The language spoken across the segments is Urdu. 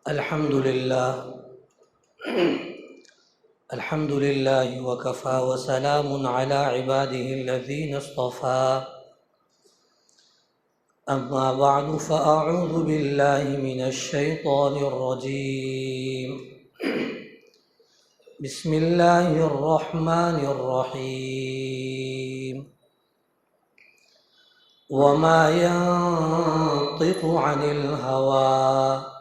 الحمد لله وكفى وسلام على عباده الذين اصطفى أما بعد فأعوذ بالله من الشيطان الرجيم بسم الله الرحمن الرحيم وما ينطق عن الهوى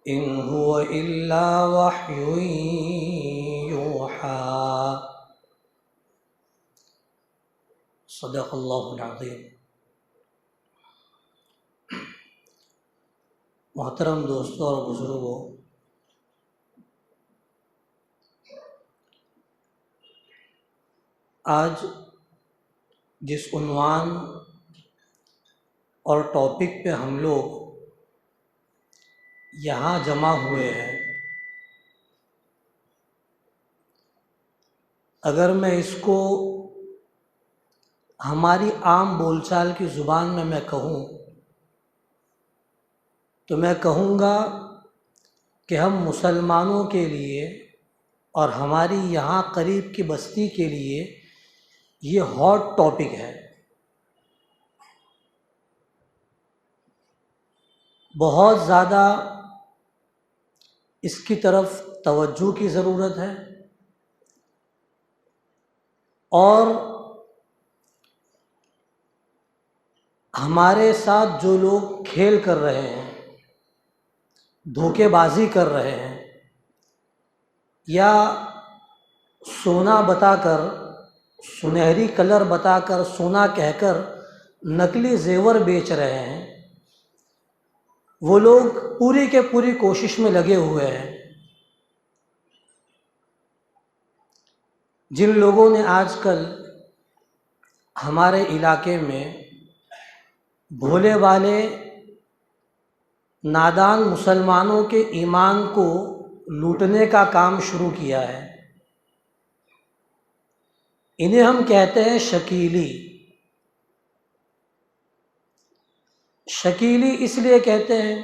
إن هو إلا وحي يوحى صدق اللہ العظیم۔ محترم دوستوں اور بزرگوں، آج جس عنوان اور ٹاپک پہ ہم لوگ یہاں جمع ہوئے ہیں، اگر میں اس کو ہماری عام بول چال کی زبان میں کہوں تو میں کہوں گا کہ ہم مسلمانوں کے لیے اور ہماری یہاں قریب کی بستی کے لیے یہ ہاٹ ٹاپک ہے۔ بہت زیادہ اس کی طرف توجہ کی ضرورت ہے، اور ہمارے ساتھ جو لوگ کھیل کر رہے ہیں، دھوکے بازی کر رہے ہیں، یا سونا بتا کر، سنہری کلر بتا کر، سونا کہہ کر نقلی زیور بیچ رہے ہیں، وہ لوگ پوری کے پوری کوشش میں لگے ہوئے ہیں۔ جن لوگوں نے آج کل ہمارے علاقے میں بھولے والے نادان مسلمانوں کے ایمان کو لوٹنے کا کام شروع کیا ہے، انہیں ہم کہتے ہیں شکیلی۔ شکیلی اس لیے کہتے ہیں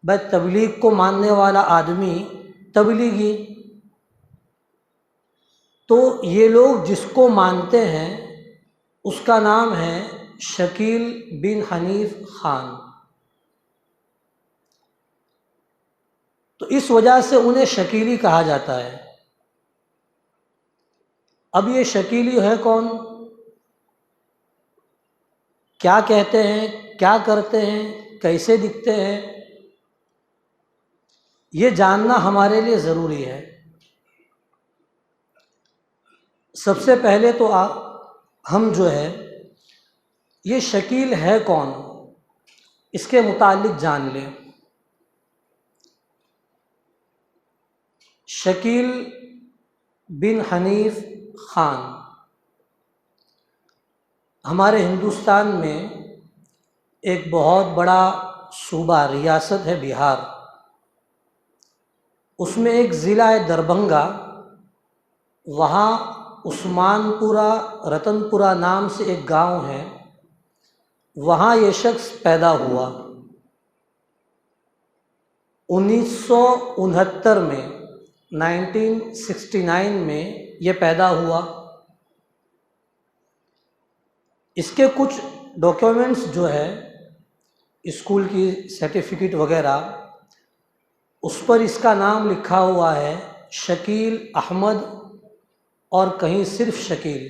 بھائی تبلیغ کو ماننے والا آدمی تبلیغی، تو یہ لوگ جس کو مانتے ہیں اس کا نام ہے شکیل بن حنیف خان، تو اس وجہ سے انہیں شکیلی کہا جاتا ہے۔ اب یہ شکیلی ہے کون، کیا کہتے ہیں، کیا کرتے ہیں، کیسے دکھتے ہیں، یہ جاننا ہمارے لیے ضروری ہے۔ سب سے پہلے تو ہم جو ہے یہ شکیل ہے کون اس کے متعلق جان لیں۔ شکیل بن حنیف خان ہمارے ہندوستان میں ایک بہت بڑا صوبہ ریاست ہے بہار، اس میں ایک ضلع ہے دربھنگہ، وہاں عثمان پورہ رتن پورہ نام سے ایک گاؤں ہے، وہاں یہ شخص پیدا ہوا 1969 میں، 1969 میں یہ پیدا ہوا۔ اس کے کچھ ڈاکیومنٹس جو ہے اسکول کی سرٹیفکیٹ وغیرہ، اس پر اس کا نام لکھا ہوا ہے شکیل احمد، اور کہیں صرف شکیل،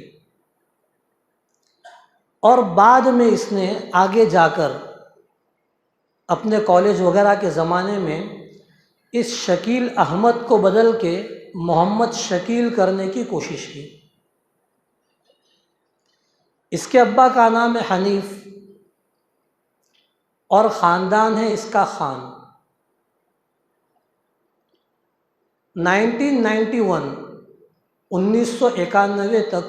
اور بعد میں اس نے آگے جا کر اپنے کالج وغیرہ کے زمانے میں اس شکیل احمد کو بدل کے محمد شکیل کرنے کی کوشش کی۔ اس کے ابا کا نام ہے حنیف اور خاندان ہے اس کا خان۔ 1991 تک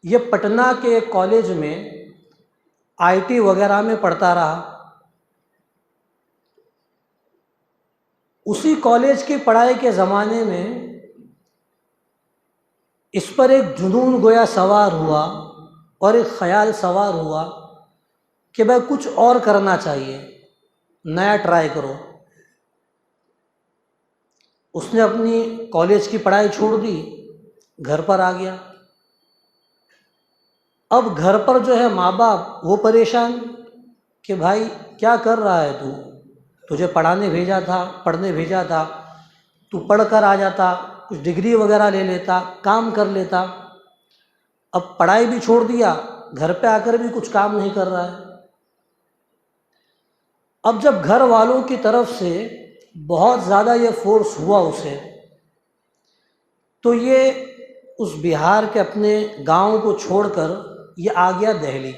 یہ پٹنہ کے ایک کالج میں IT وغیرہ میں پڑھتا رہا۔ اسی کالج کی پڑھائی کے زمانے میں اس پر ایک جنون گویا سوار ہوا اور ایک خیال سوار ہوا کہ بھائی کچھ اور کرنا چاہیے، نیا ٹرائی کرو۔ اس نے اپنی کالج کی پڑھائی چھوڑ دی، گھر پر آ گیا۔ اب گھر پر جو ہے ماں باپ وہ پریشان کہ بھائی کیا کر رہا ہے تو، تجھے پڑھانے بھیجا تھا، پڑھنے بھیجا تھا، تو پڑھ کر آ جاتا، کچھ ڈگری وغیرہ لے لیتا، کام کر لیتا۔ اب پڑھائی بھی چھوڑ دیا، گھر پہ آ کر بھی کچھ کام نہیں کر رہا ہے۔ اب جب گھر والوں کی طرف سے بہت زیادہ یہ فورس ہوا اسے، تو یہ اس بہار کے اپنے گاؤں کو چھوڑ کر یہ آ گیا دہلی۔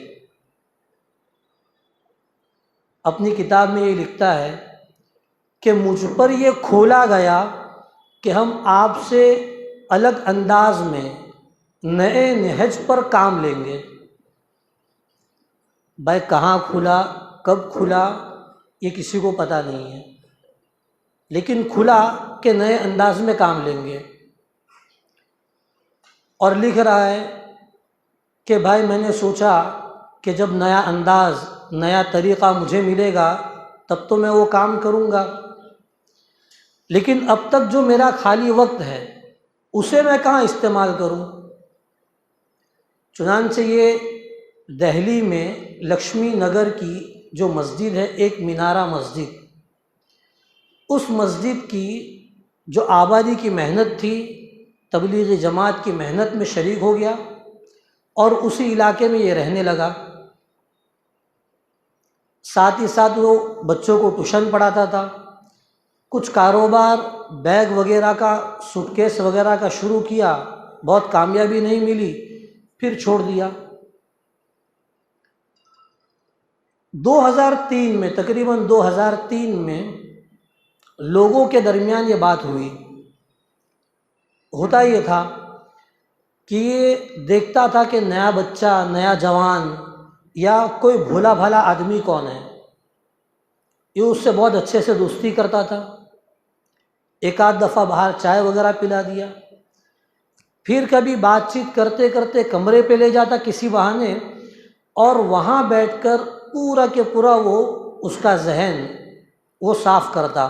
اپنی کتاب میں یہ لکھتا ہے کہ مجھ پر یہ کھولا گیا کہ ہم آپ سے الگ انداز میں نئے نہج پر کام لیں گے۔ بھائی کہاں کھلا، کب کھلا، یہ کسی کو پتہ نہیں ہے، لیکن کھلا کہ نئے انداز میں کام لیں گے۔ اور لکھ رہا ہے کہ بھائی میں نے سوچا کہ جب نیا انداز، نیا طریقہ مجھے ملے گا تب تو میں وہ کام کروں گا، لیکن اب تک جو میرا خالی وقت ہے اسے میں کہاں استعمال کروں۔ چنانچہ یہ دہلی میں لکشمی نگر کی جو مسجد ہے، ایک مینارہ مسجد، اس مسجد کی جو آبادی کی محنت تھی، تبلیغی جماعت کی محنت میں شریک ہو گیا اور اسی علاقے میں یہ رہنے لگا۔ ساتھ ہی ساتھ وہ بچوں کو ٹیوشن پڑھاتا تھا، کچھ کاروبار بیگ وغیرہ کا، سوٹ کیس وغیرہ کا شروع کیا، بہت کامیابی نہیں ملی، پھر چھوڑ دیا۔ 2003 میں، تقریباً 2003 میں لوگوں کے درمیان یہ بات ہوئی۔ ہوتا یہ تھا کہ یہ دیکھتا تھا کہ نیا بچہ، نیا جوان یا کوئی بھولا بھالا آدمی کون ہے، یہ اس سے بہت اچھے سے دوستی کرتا تھا، ایک آدھ دفعہ باہر چائے وغیرہ پلا دیا، پھر کبھی بات چیت کرتے کرتے کمرے پہ لے جاتا کسی بہانے، اور وہاں بیٹھ کر پورا کے پورا وہ اس کا ذہن وہ صاف کرتا،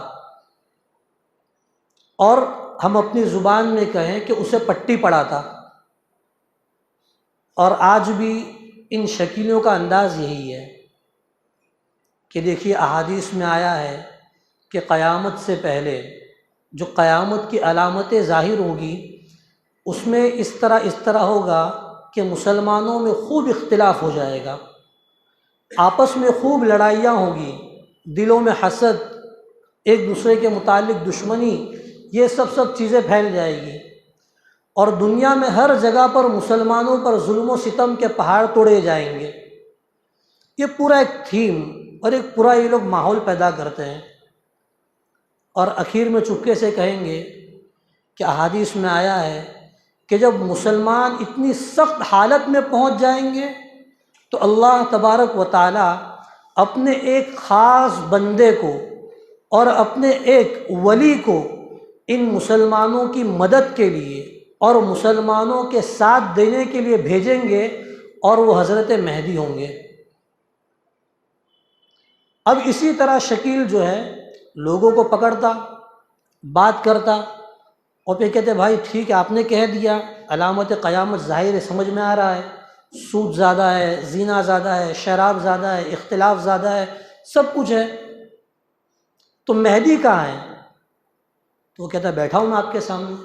اور ہم اپنی زبان میں کہیں کہ اسے پٹی پڑھاتا۔ اور آج بھی ان شکیلوں کا انداز یہی ہے کہ دیکھیے احادیث میں آیا ہے کہ قیامت سے پہلے جو قیامت کی علامتیں ظاہر ہوں گی، اس میں اس طرح ہوگا کہ مسلمانوں میں خوب اختلاف ہو جائے گا، آپس میں خوب لڑائیاں ہوں گی، دلوں میں حسد، ایک دوسرے کے متعلق دشمنی، یہ سب چیزیں پھیل جائے گی، اور دنیا میں ہر جگہ پر مسلمانوں پر ظلم و ستم کے پہاڑ توڑے جائیں گے۔ یہ پورا ایک تھیم اور ایک پورا یہ لوگ ماحول پیدا کرتے ہیں، اور اخیر میں چپکے سے کہیں گے کہ احادیث میں آیا ہے کہ جب مسلمان اتنی سخت حالت میں پہنچ جائیں گے تو اللہ تبارک و تعالی اپنے ایک خاص بندے کو اور اپنے ایک ولی کو ان مسلمانوں کی مدد کے لیے اور مسلمانوں کے ساتھ دینے کے لیے بھیجیں گے، اور وہ حضرت مہدی ہوں گے۔ اب اسی طرح شکیل جو ہے لوگوں کو پکڑتا، بات کرتا، اور پھر کہتے بھائی ٹھیک ہے آپ نے کہہ دیا، علامت قیامت ظاہر ہے، سمجھ میں آ رہا ہے، سود زیادہ ہے، زنا زیادہ ہے، شراب زیادہ ہے، اختلاف زیادہ ہے، سب کچھ ہے، تو مہدی کہاں ہے؟ تو وہ کہتا بیٹھا ہوں میں آپ کے سامنے۔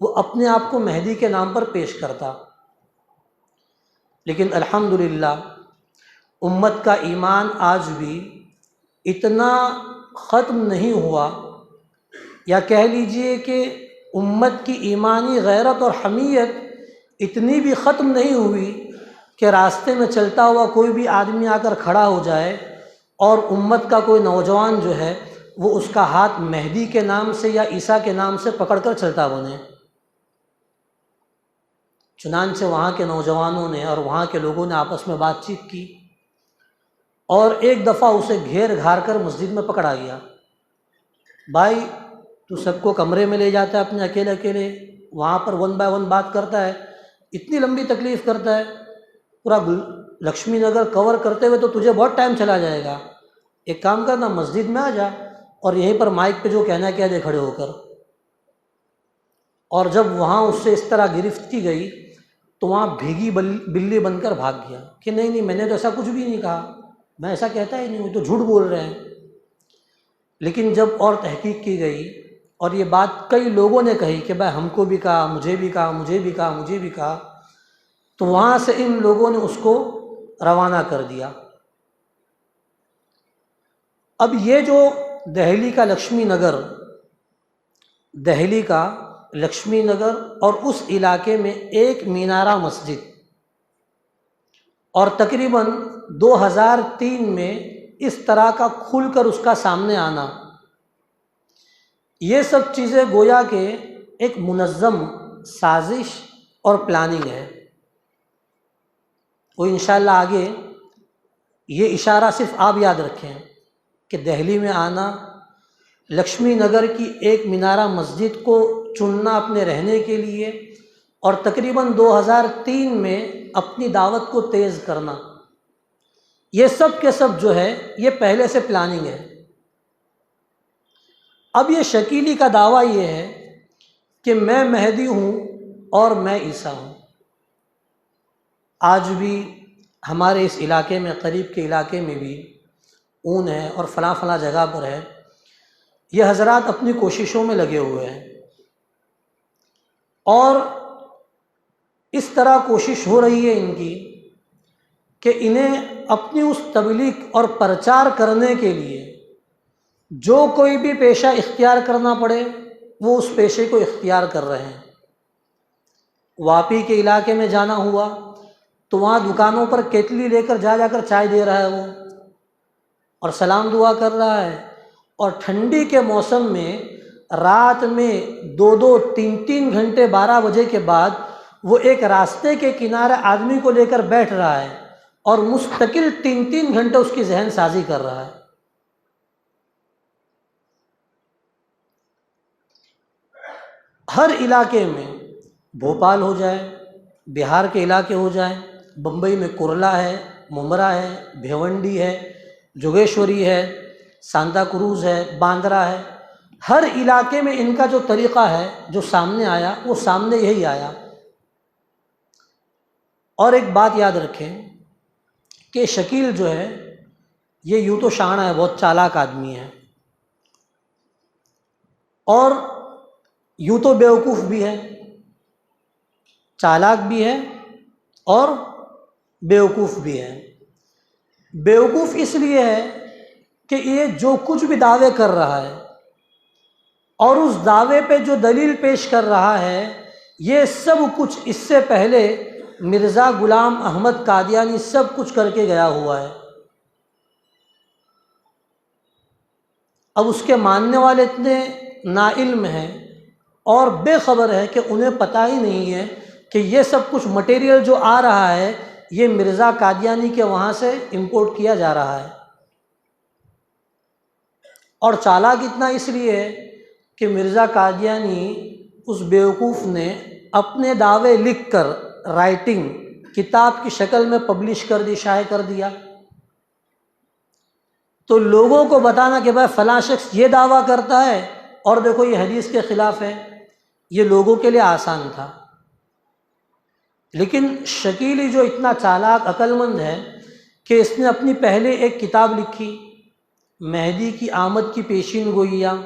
وہ اپنے آپ کو مہدی کے نام پر پیش کرتا۔ لیکن الحمدللہ امت کا ایمان آج بھی اتنا ختم نہیں ہوا، یا کہہ لیجئے کہ امت کی ایمانی غیرت اور حمیت اتنی بھی ختم نہیں ہوئی کہ راستے میں چلتا ہوا کوئی بھی آدمی آ کر کھڑا ہو جائے اور امت کا کوئی نوجوان جو ہے وہ اس کا ہاتھ مہدی کے نام سے یا عیسیٰ کے نام سے پکڑ کر چلتا بنے۔ چنانچہ وہاں کے نوجوانوں نے اور وہاں کے لوگوں نے آپس میں بات چیت کی، اور ایک دفعہ اسے گھیر گھار کر مسجد میں پکڑا گیا۔ بھائی تو سب کو کمرے میں لے جاتا ہے اپنے اکیلے اکیلے، وہاں پر 1 بائی 1 بات کرتا ہے، اتنی لمبی تکلیف کرتا ہے، پورا لکشمی نگر کور کرتے ہوئے تو تجھے بہت ٹائم چلا جائے گا، ایک کام کرنا، مسجد میں آ جا اور یہیں پر مائک پہ جو کہنا کیا دے کھڑے ہو کر۔ اور جب وہاں اس سے اس طرح گرفت کی گئی تو وہاں بھیگی بلی بن کر بھاگ گیا کہ نہیں میں نے تو ایسا کچھ بھی نہیں کہا، میں ایسا کہتا ہی نہیں ہوں، تو جھوٹ بول رہے ہیں۔ لیکن جب اور تحقیق کی گئی اور یہ بات کئی لوگوں نے کہی کہ بھائی ہم کو بھی کہا، مجھے بھی کہا، مجھے بھی کہا، مجھے بھی کہا، تو وہاں سے ان لوگوں نے اس کو روانہ کر دیا۔ اب یہ جو دہلی کا لکشمی نگر اور اس علاقے میں ایک مینارہ مسجد اور تقریباً 2003 میں اس طرح کا کھل کر اس کا سامنے آنا، یہ سب چیزیں گویا کہ ایک منظم سازش اور پلاننگ ہے۔ وہ انشاءاللہ آگے یہ اشارہ صرف آپ یاد رکھیں کہ دہلی میں آنا، لکشمی نگر کی ایک مینارہ مسجد کو چننا اپنے رہنے کے لیے، اور تقریباً 2003 میں اپنی دعوت کو تیز کرنا، یہ سب کے سب جو ہے یہ پہلے سے پلاننگ ہے۔ اب یہ شکیلی کا دعویٰ یہ ہے کہ میں مہدی ہوں اور میں عیسیٰ ہوں۔ آج بھی ہمارے اس علاقے میں، قریب کے علاقے میں بھی اون ہے اور فلاں فلاں جگہ پر ہے، یہ حضرات اپنی کوششوں میں لگے ہوئے ہیں، اور اس طرح کوشش ہو رہی ہے ان کی کہ انہیں اپنی اس تبلیغ اور پرچار کرنے کے لیے جو کوئی بھی پیشہ اختیار کرنا پڑے وہ اس پیشے کو اختیار کر رہے ہیں۔ واپی کے علاقے میں جانا ہوا تو وہاں دکانوں پر کیتلی لے کر جا کر چائے دے رہا ہے وہ، اور سلام دعا کر رہا ہے، اور ٹھنڈی کے موسم میں رات میں 2-3 گھنٹے 12 بجے کے بعد وہ ایک راستے کے کنارے آدمی کو لے کر بیٹھ رہا ہے اور مستقل 3 گھنٹے اس کی ذہن سازی کر رہا ہے۔ ہر علاقے میں، بھوپال ہو جائے، بہار کے علاقے ہو جائیں، بمبئی میں کرلا ہے، ممبرا ہے، بھیونڈی ہے، جوگیشوری ہے، سانتا کروز ہے، باندرا ہے، ہر علاقے میں ان کا جو طریقہ ہے جو سامنے آیا وہ سامنے یہی آیا۔ اور ایک بات یاد رکھیں کہ شکیل جو ہے یہ یوں تو شانہ ہے، بہت چالاک آدمی ہے، اور یوں تو بیوقوف بھی ہے، چالاک بھی ہے اور بیوقوف بھی ہے۔ بیوقوف اس لیے ہے کہ یہ جو کچھ بھی دعوے کر رہا ہے اور اس دعوے پہ جو دلیل پیش کر رہا ہے، یہ سب کچھ اس سے پہلے مرزا غلام احمد قادیانی سب کچھ کر کے گیا ہوا ہے۔ اب اس کے ماننے والے اتنے ناعلم ہیں اور بے خبر ہے کہ انہیں پتہ ہی نہیں ہے کہ یہ سب کچھ مٹیریل جو آ رہا ہے یہ مرزا قادیانی کے وہاں سے امپورٹ کیا جا رہا ہے۔ اور چالاک اتنا اس لیے ہے کہ مرزا قادیانی اس بیوقوف نے اپنے دعوے لکھ کر رائٹنگ کتاب کی شکل میں پبلش کر دی، شائع کر دیا، تو لوگوں کو بتانا کہ بھائی فلاں شخص یہ دعویٰ کرتا ہے اور دیکھو یہ حدیث کے خلاف ہے، یہ لوگوں کے لیے آسان تھا۔ لیکن شکیلی جو اتنا چالاک عقل مند ہے کہ اس نے اپنی پہلے ایک کتاب لکھی، مہدی کی آمد کی پیشین گوئیاں،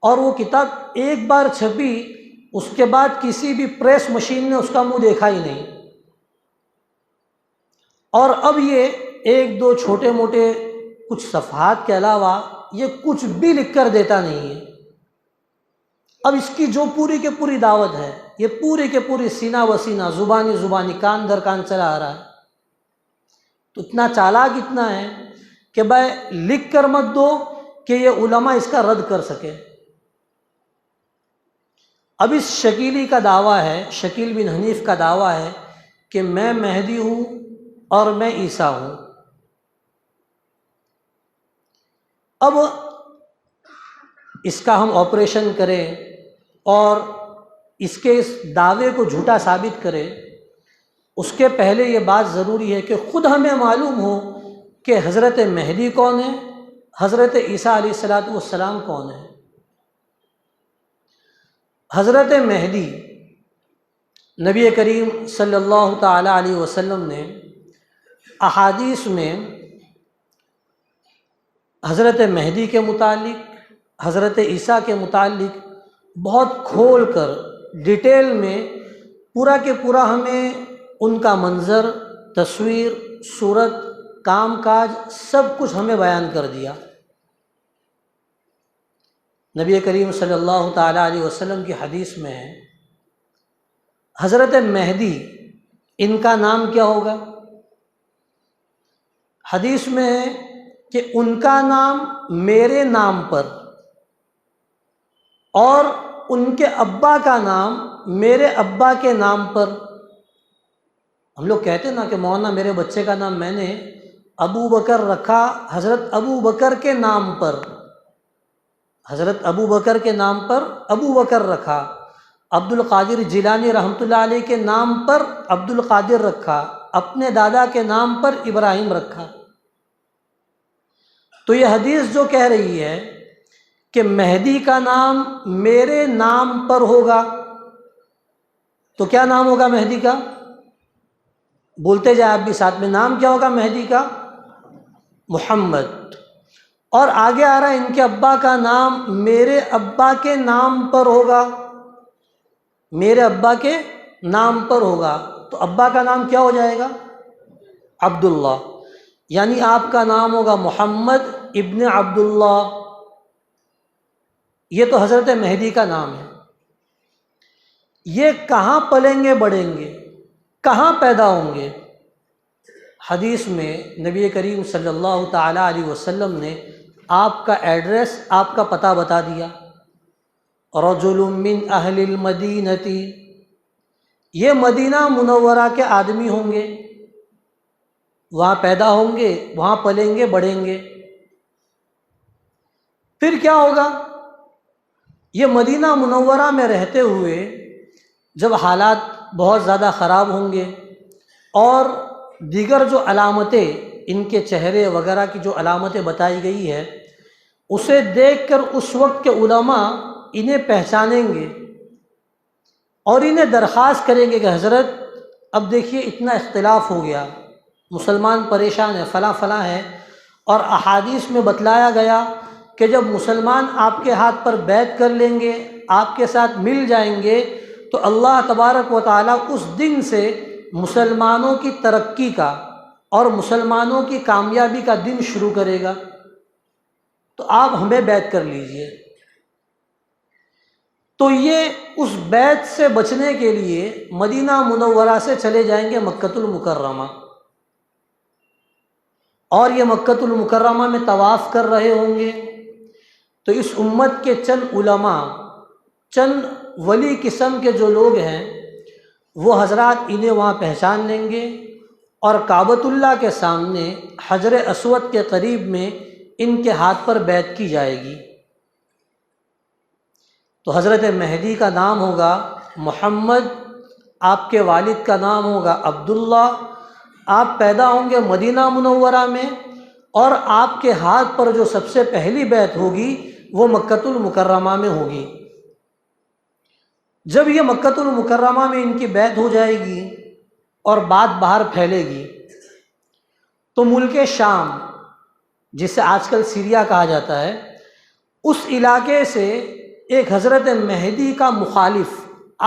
اور وہ کتاب ایک بار چھپی، اس کے بعد کسی بھی پریس مشین نے اس کا منہ دیکھا ہی نہیں، اور اب یہ 1-2 چھوٹے موٹے کچھ صفحات کے علاوہ یہ کچھ بھی لکھ کر دیتا نہیں ہے۔ اب اس کی جو پوری کے پوری دعوت ہے، یہ پوری کے پوری سینہ بسینہ، زبانی کان در کان چلا آ رہا ہے، تو اتنا چالاک اتنا ہے کہ بھائی لکھ کر مت دو کہ یہ علماء اس کا رد کر سکے۔ اب اس شکیلی کا دعویٰ ہے، شکیل بن حنیف کا دعویٰ ہے کہ میں مہدی ہوں اور میں عیسیٰ ہوں۔ اب اس کا ہم آپریشن کریں اور اس کے اس دعوے کو جھوٹا ثابت کریں، اس کے پہلے یہ بات ضروری ہے کہ خود ہمیں معلوم ہو کہ حضرت مہدی کون ہے، حضرت عیسیٰ علیہ السلام کون ہے۔ حضرت مہدی نبی کریم صلی اللہ تعالیٰ علیہ وسلم نے احادیث میں حضرت مہدی کے متعلق، حضرت عیسیٰ کے متعلق بہت کھول کر ڈیٹیل میں پورا کے پورا ہمیں ان کا منظر، تصویر، صورت، کام کاج سب کچھ ہمیں بیان کر دیا۔ نبی کریم صلی اللہ تعالیٰ علیہ وسلم کی حدیث میں ہے حضرت مہدی ان کا نام کیا ہوگا؟ حدیث میں ہے کہ ان کا نام میرے نام پر اور ان کے ابا کا نام میرے ابا کے نام پر۔ ہم لوگ کہتے ہیں نا کہ مولانا میرے بچے کا نام میں نے ابو بکر رکھا حضرت ابو بکر کے نام پر، حضرت ابو بکر کے نام پر ابو بکر رکھا، عبد القادر جیلانی رحمۃ اللہ علیہ کے نام پر عبد القادر رکھا، اپنے دادا کے نام پر ابراہیم رکھا۔ تو یہ حدیث جو کہہ رہی ہے کہ مہدی کا نام میرے نام پر ہوگا، تو کیا نام ہوگا مہدی کا؟ بولتے جائیں آپ بھی ساتھ میں، نام کیا ہوگا مہدی کا؟ محمد۔ اور آگے آ رہا ہے ان کے ابا کا نام میرے ابا کے نام پر ہوگا، میرے ابا کے نام پر ہوگا، تو ابا کا نام کیا ہو جائے گا؟ عبداللہ، یعنی آپ کا نام ہوگا محمد ابن عبداللہ۔ یہ تو حضرت مہدی کا نام ہے۔ یہ کہاں پلیں گے بڑھیں گے، کہاں پیدا ہوں گے؟ حدیث میں نبی کریم صلی اللہ تعالیٰ علیہ وسلم نے آپ کا ایڈریس، آپ کا پتہ بتا دیا، رجل من اہل المدینہ، یہ مدینہ منورہ کے آدمی ہوں گے، وہاں پیدا ہوں گے، وہاں پلیں گے بڑھیں گے۔ پھر کیا ہوگا؟ یہ مدینہ منورہ میں رہتے ہوئے جب حالات بہت زیادہ خراب ہوں گے اور دیگر جو علامتیں ان کے چہرے وغیرہ کی جو علامتیں بتائی گئی ہے اسے دیکھ کر اس وقت کے علماء انہیں پہچانیں گے اور انہیں درخواست کریں گے کہ حضرت اب دیکھیے اتنا اختلاف ہو گیا، مسلمان پریشان ہے، فلاں فلاں ہے، اور احادیث میں بتلایا گیا کہ جب مسلمان آپ کے ہاتھ پر بیعت کر لیں گے، آپ کے ساتھ مل جائیں گے، تو اللہ تبارک و تعالیٰ اس دن سے مسلمانوں کی ترقی کا اور مسلمانوں کی کامیابی کا دن شروع کرے گا، تو آپ ہمیں بیعت کر لیجئے۔ تو یہ اس بیعت سے بچنے کے لیے مدینہ منورہ سے چلے جائیں گے مکۃ المکرمہ، اور یہ مکۃ المکرمہ میں طواف کر رہے ہوں گے، تو اس امت کے چند علماء، چند ولی قسم کے جو لوگ ہیں وہ حضرات انہیں وہاں پہچان لیں گے اور کعبۃ اللہ کے سامنے حجر اسود کے قریب میں ان کے ہاتھ پر بیعت کی جائے گی۔ تو حضرت مہدی کا نام ہوگا محمد، آپ کے والد کا نام ہوگا عبداللہ، آپ پیدا ہوں گے مدینہ منورہ میں، اور آپ کے ہاتھ پر جو سب سے پہلی بیعت ہوگی وہ مکۃ المکرمہ میں ہوگی۔ جب یہ مکۃ المکرمہ میں ان کی بیعت ہو جائے گی اور بات باہر پھیلے گی تو ملک شام، جسے آج کل سیریا کہا جاتا ہے، اس علاقے سے ایک حضرت مہدی کا مخالف،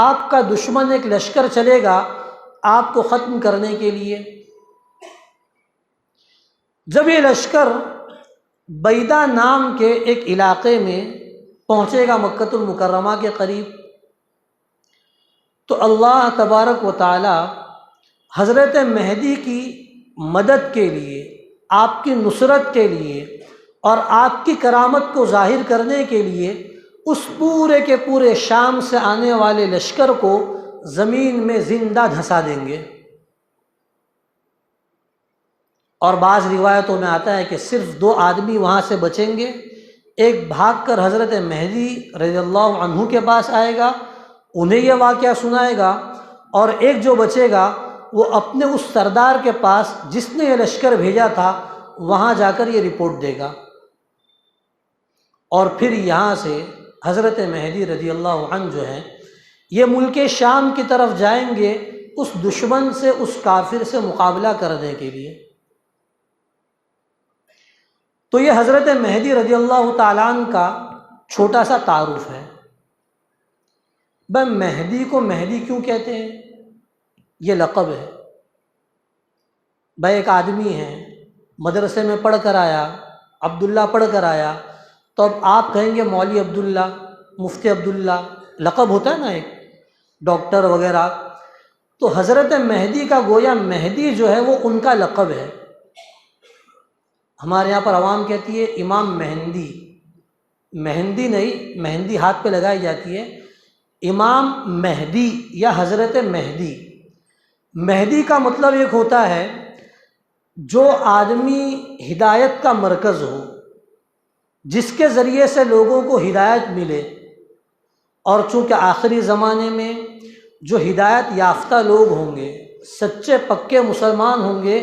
آپ کا دشمن ایک لشکر چلے گا آپ کو ختم کرنے کے لیے۔ جب یہ لشکر بیدہ نام کے ایک علاقے میں پہنچے گا مکۃ المکرمہ کے قریب، تو اللہ تبارک و تعالی حضرت مہدی کی مدد کے لیے، آپ کی نصرت کے لیے اور آپ کی کرامت کو ظاہر کرنے کے لیے اس پورے کے پورے شام سے آنے والے لشکر کو زمین میں زندہ دھسا دیں گے۔ اور بعض روایتوں میں آتا ہے کہ صرف 2 آدمی وہاں سے بچیں گے، ایک بھاگ کر حضرت مہدی رضی اللہ عنہ کے پاس آئے گا، انہیں یہ واقعہ سنائے گا، اور ایک جو بچے گا وہ اپنے اس سردار کے پاس جس نے یہ لشکر بھیجا تھا وہاں جا کر یہ رپورٹ دے گا، اور پھر یہاں سے حضرت مہدی رضی اللہ عنہ جو ہیں یہ ملک شام کی طرف جائیں گے اس دشمن سے، اس کافر سے مقابلہ کرنے کے لیے۔ تو یہ حضرت مہدی رضی اللہ تعالیٰ عنہ کا چھوٹا سا تعارف ہے۔ بھائی مہدی کو مہدی کیوں کہتے ہیں؟ یہ لقب ہے۔ بھائی ایک آدمی ہے، مدرسے میں پڑھ کر آیا، عبداللہ پڑھ کر آیا، تو اب آپ کہیں گے مولوی عبداللہ، مفتی عبداللہ، لقب ہوتا ہے نا ایک، ڈاکٹر وغیرہ۔ تو حضرت مہدی کا گویا مہدی جو ہے وہ ان کا لقب ہے۔ ہمارے یہاں پر عوام کہتی ہے امام مہندی، مہندی نہیں، مہندی ہاتھ پہ لگائی جاتی ہے، امام مہدی یا حضرت مہدی۔ مہدی کا مطلب ایک ہوتا ہے جو آدمی ہدایت کا مرکز ہو، جس کے ذریعے سے لوگوں کو ہدایت ملے، اور چونکہ آخری زمانے میں جو ہدایت یافتہ لوگ ہوں گے، سچے پکے مسلمان ہوں گے،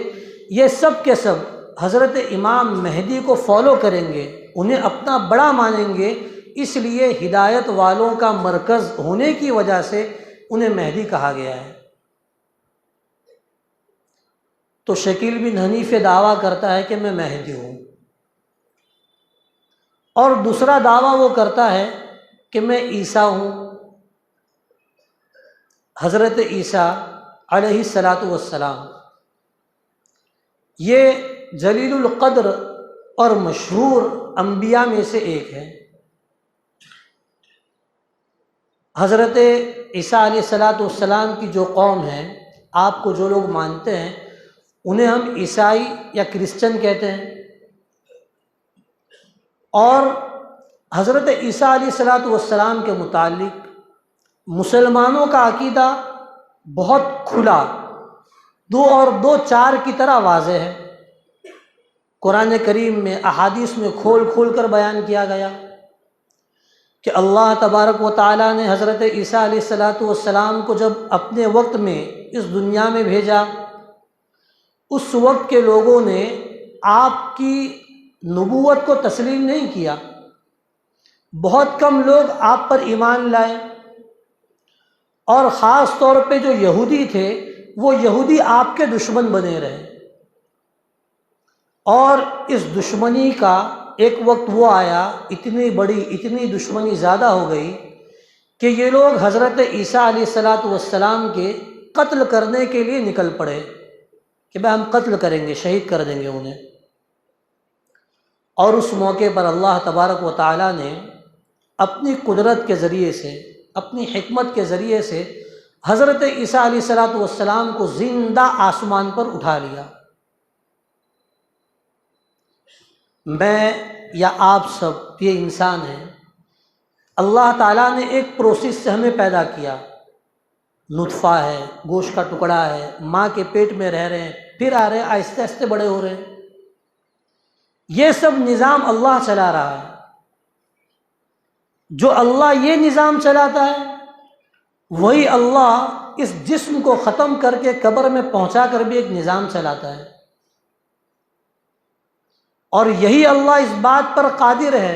یہ سب کے سب حضرت امام مہدی کو فالو کریں گے، انہیں اپنا بڑا مانیں گے، اس لیے ہدایت والوں کا مرکز ہونے کی وجہ سے انہیں مہدی کہا گیا ہے۔ تو شکیل بن حنیف دعویٰ کرتا ہے کہ میں مہدی ہوں، اور دوسرا دعویٰ وہ کرتا ہے کہ میں عیسیٰ ہوں، حضرت عیسیٰ علیہ الصلاۃ والسلام۔ یہ جلیل القدر اور مشہور انبیاء میں سے ایک ہے۔ حضرت عیسیٰ علیہ الصلاۃ والسلام کی جو قوم ہے، آپ کو جو لوگ مانتے ہیں انہیں ہم عیسائی یا کرسچن کہتے ہیں، اور حضرت عیسیٰ علیہ الصلاۃ والسلام کے متعلق مسلمانوں کا عقیدہ بہت کھلا، 2 اور 2 4 کی طرح واضح ہے۔ قرآن کریم میں، احادیث میں کھول کھول کر بیان کیا گیا کہ اللہ تبارک و تعالیٰ نے حضرت عیسیٰ علیہ الصلاۃ والسلام کو جب اپنے وقت میں اس دنیا میں بھیجا، اس وقت کے لوگوں نے آپ کی نبوت کو تسلیم نہیں کیا، بہت کم لوگ آپ پر ایمان لائے، اور خاص طور پہ جو یہودی تھے وہ یہودی آپ کے دشمن بنے رہے، اور اس دشمنی کا ایک وقت وہ آیا، اتنی بڑی، اتنی دشمنی زیادہ ہو گئی کہ یہ لوگ حضرت عیسیٰ علیہ الصلاۃ والسلام کے قتل کرنے کے لیے نکل پڑے کہ بھائی ہم قتل کریں گے، شہید کر دیں گے انہیں۔ اور اس موقع پر اللہ تبارک و تعالیٰ نے اپنی قدرت کے ذریعے سے، اپنی حکمت کے ذریعے سے حضرت عیسیٰ علیہ الصلاۃ والسلام کو زندہ آسمان پر اٹھا لیا۔ میں یا آپ سب یہ انسان ہیں، اللہ تعالیٰ نے ایک پروسیس سے ہمیں پیدا کیا، نطفہ ہے، گوشت کا ٹکڑا ہے، ماں کے پیٹ میں رہ رہے ہیں، پھر آ رہے ہیں، آہستہ آہستہ بڑے ہو رہے ہیں۔ یہ سب نظام اللہ چلا رہا ہے۔ جو اللہ یہ نظام چلاتا ہے، وہی اللہ اس جسم کو ختم کر کے قبر میں پہنچا کر بھی ایک نظام چلاتا ہے، اور یہی اللہ اس بات پر قادر ہے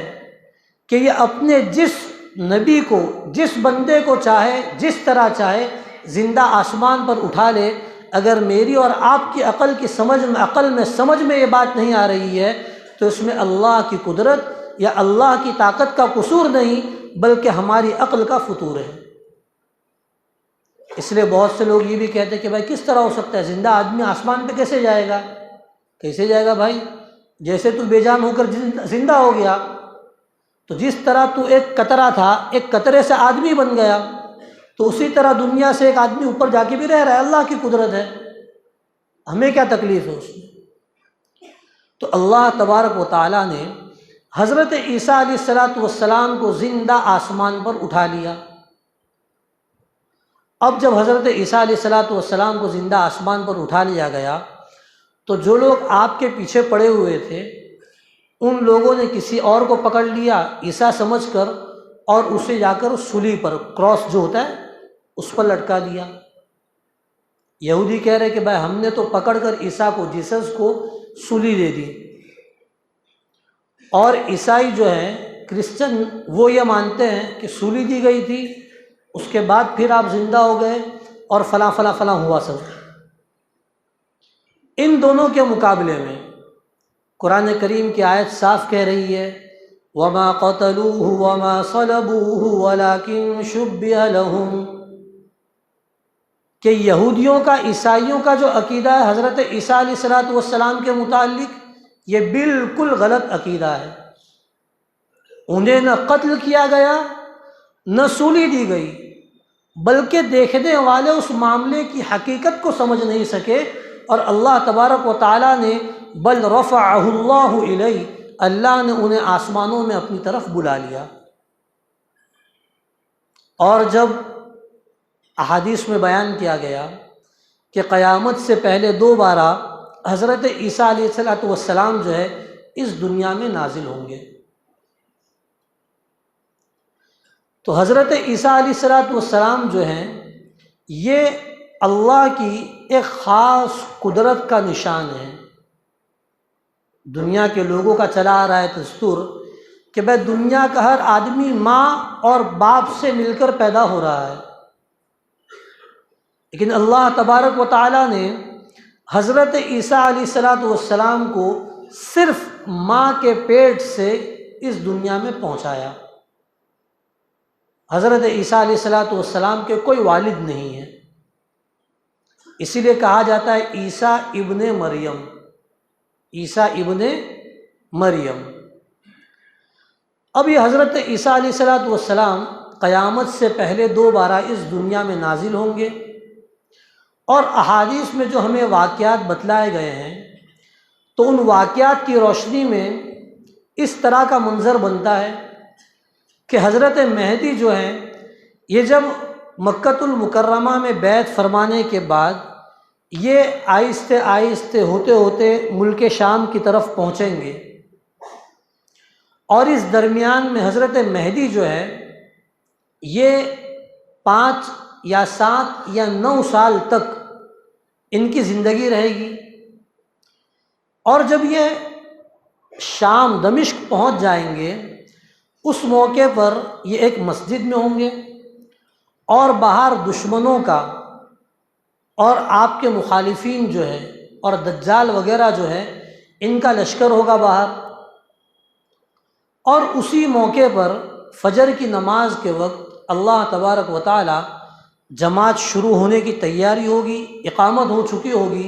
کہ یہ اپنے جس نبی کو، جس بندے کو چاہے، جس طرح چاہے زندہ آسمان پر اٹھا لے۔ اگر میری اور آپ کی عقل میں سمجھ میں یہ بات نہیں آ رہی ہے تو اس میں اللہ کی قدرت یا اللہ کی طاقت کا قصور نہیں، بلکہ ہماری عقل کا فتور ہے۔ اس لیے بہت سے لوگ یہ بھی کہتے ہیں کہ بھائی کس طرح ہو سکتا ہے، زندہ آدمی آسمان پہ کیسے جائے گا؟ کیسے جائے گا بھائی؟ جیسے تو بے جان ہو کر زندہ ہو گیا، تو جس طرح تو ایک قطرہ تھا، ایک قطرے سے آدمی بن گیا، تو اسی طرح دنیا سے ایک آدمی اوپر جا کے بھی رہ رہا ہے۔ اللہ کی قدرت ہے، ہمیں کیا تکلیف ہے اس میں؟ تو اللہ تبارک و تعالیٰ نے حضرت عیسیٰ علیہ الصلاۃ والسلام کو زندہ آسمان پر اٹھا لیا۔ اب جب حضرت عیسیٰ علیہ الصلاۃ والسلام کو زندہ آسمان پر اٹھا لیا گیا تو جو لوگ آپ کے پیچھے پڑے ہوئے تھے ان لوگوں نے کسی اور کو پکڑ لیا عیسیٰ سمجھ کر، اور اسے جا کر سولی پر، کراس جو ہوتا ہے اس پر لٹکا دیا۔ یہودی کہہ رہے کہ بھائی ہم نے تو پکڑ کر عیسیٰ کو، جیسس کو سولی دے دی، اور عیسائی جو ہیں کرسچن وہ یہ مانتے ہیں کہ سولی دی گئی تھی، اس کے بعد پھر آپ زندہ ہو گئے اور فلاں فلاں فلاں ہوا سب۔ ان دونوں کے مقابلے میں قرآن کریم کی آیت صاف کہہ رہی ہے وَمَا قَتَلُوهُ وَمَا صَلَبُوهُ وَلَكِنْ شُبِّهَ لَهُمْ، کہ یہودیوں کا، عیسائیوں کا جو عقیدہ ہے حضرت عیسیٰ علیہ السلام کے متعلق، یہ بالکل غلط عقیدہ ہے۔ انہیں نہ قتل کیا گیا نہ سولی دی گئی، بلکہ دیکھنے والے اس معاملے کی حقیقت کو سمجھ نہیں سکے، اور اللہ تبارک و تعالیٰ نے بل رفعہ اللہ الیہ، اللہ نے انہیں آسمانوں میں اپنی طرف بلا لیا۔ اور جب احادیث میں بیان کیا گیا کہ قیامت سے پہلے دوبارہ حضرت عیسیٰ علیہ السلام جو ہے اس دنیا میں نازل ہوں گے، تو حضرت عیسیٰ علیہ السلام جو ہیں یہ اللہ کی ایک خاص قدرت کا نشان ہے۔ دنیا کے لوگوں کا چلا آ رہا ہے دستور کہ بھائی دنیا کا ہر آدمی ماں اور باپ سے مل کر پیدا ہو رہا ہے، لیکن اللہ تبارک و تعالیٰ نے حضرت عیسیٰ علیہ السلام کو صرف ماں کے پیٹ سے اس دنیا میں پہنچایا۔ حضرت عیسیٰ علیہ السلام کے کوئی والد نہیں ہے، اسی لیے کہا جاتا ہے عیسیٰ ابن مریم، عیسیٰ ابن مریم۔ اب یہ حضرت عیسیٰ علیہ السلام قیامت سے پہلے دوبارہ اس دنیا میں نازل ہوں گے، اور احادیث میں جو ہمیں واقعات بتلائے گئے ہیں تو ان واقعات کی روشنی میں اس طرح کا منظر بنتا ہے کہ حضرت مہدی جو ہیں یہ جب مکۃ المکرمہ میں بیعت فرمانے کے بعد یہ آہستہ آہستہ ہوتے ہوتے ملک شام کی طرف پہنچیں گے، اور اس درمیان میں حضرت مہدی جو ہے یہ 5 یا 7 یا 9 سال تک ان کی زندگی رہے گی، اور جب یہ شام دمشق پہنچ جائیں گے اس موقع پر یہ ایک مسجد میں ہوں گے، اور باہر دشمنوں کا اور آپ کے مخالفین جو ہے اور دجال وغیرہ جو ہے ان کا لشکر ہوگا باہر، اور اسی موقع پر فجر کی نماز کے وقت اللہ تبارک و تعالی جماعت شروع ہونے کی تیاری ہوگی، اقامت ہو چکی ہوگی،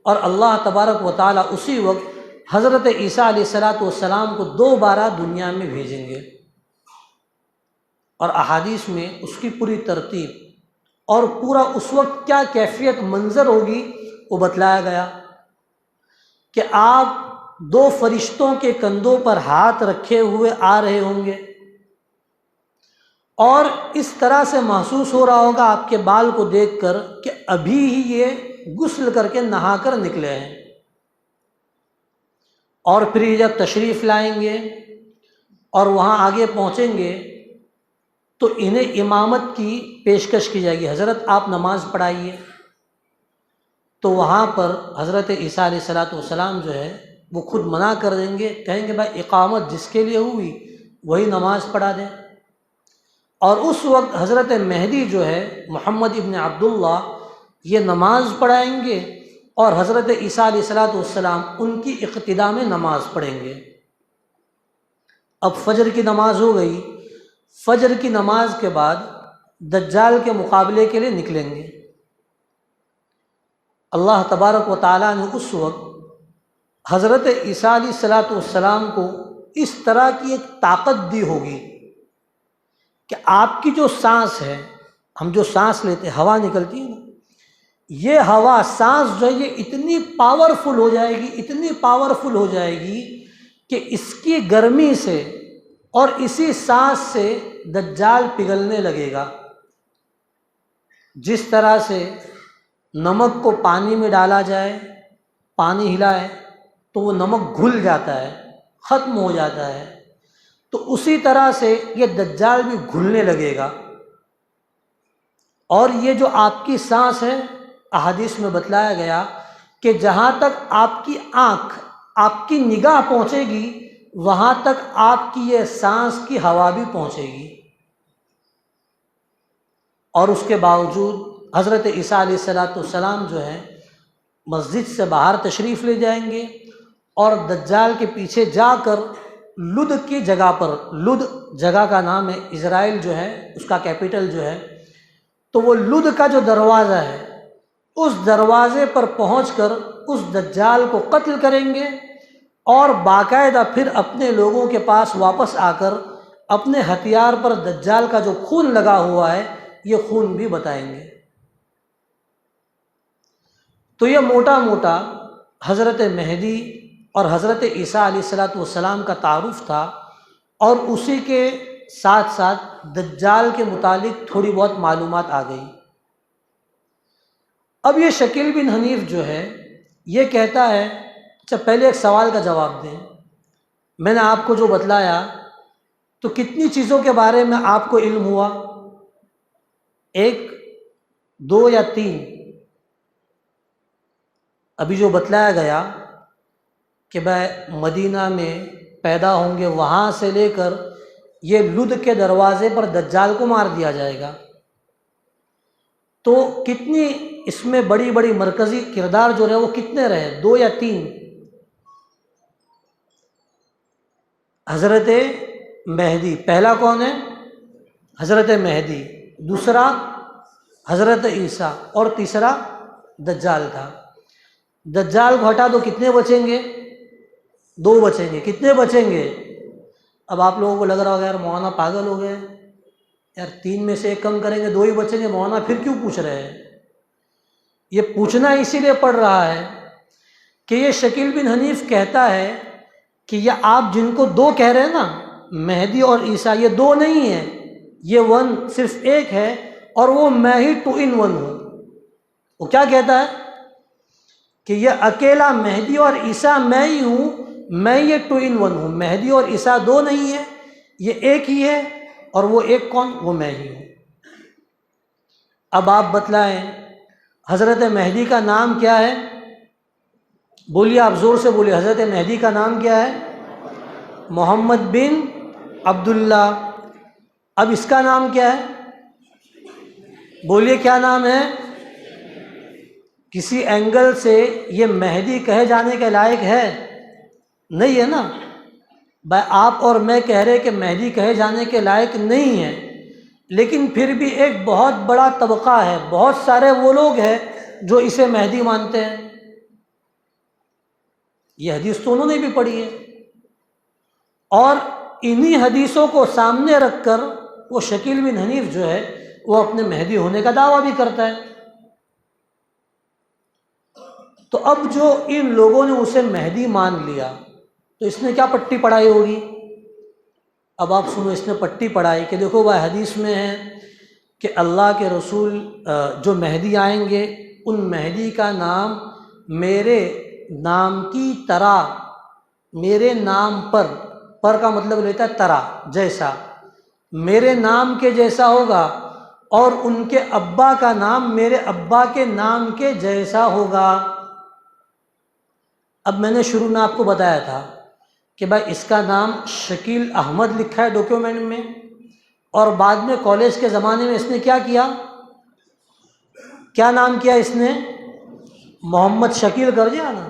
اور اللہ تبارک و تعالی اسی وقت حضرت عیسیٰ علیہ السلام کو دوبارہ دنیا میں بھیجیں گے۔ اور احادیث میں اس کی پوری ترتیب اور پورا اس وقت کیا کیفیت منظر ہوگی وہ بتلایا گیا کہ آپ 2 فرشتوں کے کندھوں پر ہاتھ رکھے ہوئے آ رہے ہوں گے، اور اس طرح سے محسوس ہو رہا ہوگا آپ کے بال کو دیکھ کر کہ ابھی ہی یہ غسل کر کے نہا کر نکلے ہیں، اور پھر یہ جب تشریف لائیں گے اور وہاں آگے پہنچیں گے تو انہیں امامت کی پیشکش کی جائے گی، حضرت آپ نماز پڑھائیے، تو وہاں پر حضرت عیسیٰ علیہ السلام جو ہے وہ خود منع کر دیں گے، کہیں گے بھائی اقامت جس کے لیے ہوئی وہی نماز پڑھا دیں، اور اس وقت حضرت مہدی جو ہے محمد ابن عبداللہ یہ نماز پڑھائیں گے، اور حضرت عیسیٰ علیہ السلام ان کی اقتداء میں نماز پڑھیں گے۔ اب فجر کی نماز ہو گئی، فجر کی نماز کے بعد دجال کے مقابلے کے لیے نکلیں گے۔ اللہ تبارک و تعالیٰ نے اس وقت حضرت عیسیٰ علیہ السلام کو اس طرح کی ایک طاقت دی ہوگی کہ آپ کی جو سانس ہے، ہم جو سانس لیتے ہیں ہوا نکلتی ہے نا، یہ ہوا سانس جو ہے یہ اتنی پاورفل ہو جائے گی، اتنی پاورفل ہو جائے گی کہ اس کی گرمی سے اور اسی سانس سے دجال پگھلنے لگے گا۔ جس طرح سے نمک کو پانی میں ڈالا جائے، پانی ہلائے تو وہ نمک گھل جاتا ہے، ختم ہو جاتا ہے، تو اسی طرح سے یہ دجال بھی گھلنے لگے گا۔ اور یہ جو آپ کی سانس ہے، احادیث میں بتلایا گیا کہ جہاں تک آپ کی آنکھ، آپ کی نگاہ پہنچے گی وہاں تک آپ کی یہ سانس کی ہوا بھی پہنچے گی، اور اس کے باوجود حضرت عیسیٰ علیہ السلام جو ہے مسجد سے باہر تشریف لے جائیں گے، اور دجال کے پیچھے جا کر لد کی جگہ پر، لد جگہ کا نام ہے، اسرائیل جو ہے اس کا کیپٹل جو ہے، تو وہ لد کا جو دروازہ ہے اس دروازے پر پہنچ کر اس دجال کو قتل کریں گے، اور باقاعدہ پھر اپنے لوگوں کے پاس واپس آ کر اپنے ہتھیار پر دجال کا جو خون لگا ہوا ہے یہ خون بھی بتائیں گے۔ تو یہ موٹا موٹا حضرت مہدی اور حضرت عیسیٰ علیہ السلام کا تعارف تھا، اور اسی کے ساتھ ساتھ دجال کے متعلق تھوڑی بہت معلومات آ گئی۔ اب یہ شکیل بن حنیف جو ہے یہ کہتا ہے، اچھا پہلے ایک سوال کا جواب دیں، میں نے آپ کو جو بتلایا تو کتنی چیزوں کے بارے میں آپ کو علم ہوا؟ 1، 2 یا 3؟ ابھی جو بتلایا گیا کہ بھائی مدینہ میں پیدا ہوں گے، وہاں سے لے کر یہ لد کے دروازے پر دجال کو مار دیا جائے گا، تو کتنی اس میں بڑی بڑی مرکزی کردار جو رہے وہ کتنے رہے؟ 2 یا 3؟ حضرت مہدی پہلا کون ہے؟ حضرت مہدی، دوسرا حضرت عیسیٰ، اور تیسرا دجال تھا۔ دجال کو ہٹا دو کتنے بچیں گے؟ 2 بچیں گے۔ کتنے بچیں گے؟ اب آپ لوگوں کو لگ رہا ہوگا یار مولانا پاگل ہو گئے، یار 3 میں سے 1 کم کریں گے 2 ہی بچیں گے، مولانا پھر کیوں پوچھ رہے ہیں؟ یہ پوچھنا اسی لیے پڑ رہا ہے کہ یہ شکیل بن حنیف کہتا ہے کہ یہ آپ جن کو 2 کہہ رہے ہیں نا، مہدی اور عیسیٰ، یہ 2 نہیں ہیں، یہ 1 صرف 1 ہے، اور وہ میں ہی 2 in 1 ہوں۔ وہ کیا کہتا ہے کہ یہ اکیلا مہدی اور عیسیٰ میں ہی ہوں، میں یہ 2 in 1 ہوں، مہدی اور عیسیٰ 2 نہیں ہے، یہ 1 ہی ہے، اور وہ 1 کون؟ وہ میں ہی ہوں۔ اب آپ بتلائیں حضرت مہدی کا نام کیا ہے؟ بولیے، آپ زور سے بولیے، حضرت مہدی کا نام کیا ہے؟ محمد بن عبداللہ۔ اب اس کا نام کیا ہے؟ بولیے کیا نام ہے؟ کسی اینگل سے یہ مہدی کہے جانے کے لائق ہے؟ نہیں ہے نا بھائی، آپ اور میں کہہ رہے کہ مہدی کہے جانے کے لائق نہیں ہے، لیکن پھر بھی ایک بہت بڑا طبقہ ہے، بہت سارے وہ لوگ ہیں جو اسے مہدی مانتے ہیں۔ یہ حدیث تو انہوں نے بھی پڑھی ہے، اور انہی حدیثوں کو سامنے رکھ کر وہ شکیل بن حنیف جو ہے وہ اپنے مہدی ہونے کا دعویٰ بھی کرتا ہے۔ تو اب جو ان لوگوں نے اسے مہدی مان لیا تو اس نے کیا پٹی پڑھائی ہوگی؟ اب آپ سنو، اس نے پٹی پڑھائی کہ دیکھو بھائی حدیث میں ہے کہ اللہ کے رسول جو مہدی آئیں گے ان مہدی کا نام میرے نام کی طرح، میرے نام پر کا مطلب لیتا ہے طرح، جیسا، میرے نام کے جیسا ہوگا، اور ان کے ابا کا نام میرے ابا کے نام کے جیسا ہوگا۔ اب میں نے شروع میں آپ کو بتایا تھا کہ بھائی اس کا نام شکیل احمد لکھا ہے ڈاکیومنٹ میں، اور بعد میں کالج کے زمانے میں اس نے کیا کیا؟ کیا نام کیا اس نے؟ محمد شکیل کر دیا نا۔